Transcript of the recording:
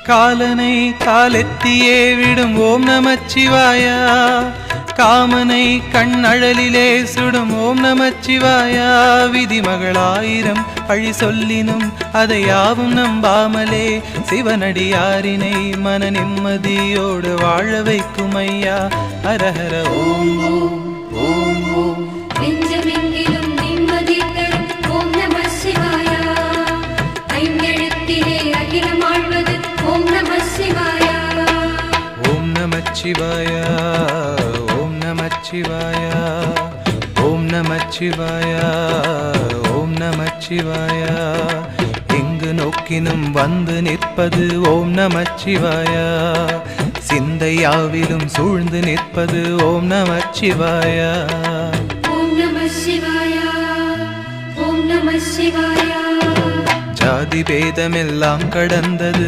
காலனை காலெத்தியே விடும் ஓம் நமச்சிவாயா, காமனை கண்ணழலிலே சுடும் ஓம் நமச்சிவாயா. விதிமகளாயிரம் பழி சொல்லினும் அதை யாவும் நம்பாமலே சிவனடியாரினை மன நிம்மதியோடு வாழ வைக்கும் ஐயா. ஹரஹர ஓம் ஓம் ஓம் ஓம். நெஞ்சமெங்கிலும் நிம்மதி தரும் ஓம் நம சிவாயா, ஐந்தெழுத்திலே அகிலம் ஆழ்வது ஓம் நம சிவாயா. ஓம் நமச்சிவாயா, ஓம் நமச்சிவாயா, ஓம் நமச்சிவாயா, ஓம் நமச்சிவாயா. எங்கு நோக்கினும் வந்து நிற்பது ஓம் நமச்சிவாயா, சிந்தையாவிலும் சூழ்ந்து நிற்பது ஓம் நமச்சிவாயா. ஓம் நம சிவாயா, ஓம் நம சிவாயா. ஜாதி பேதமெல்லாம் கடந்தது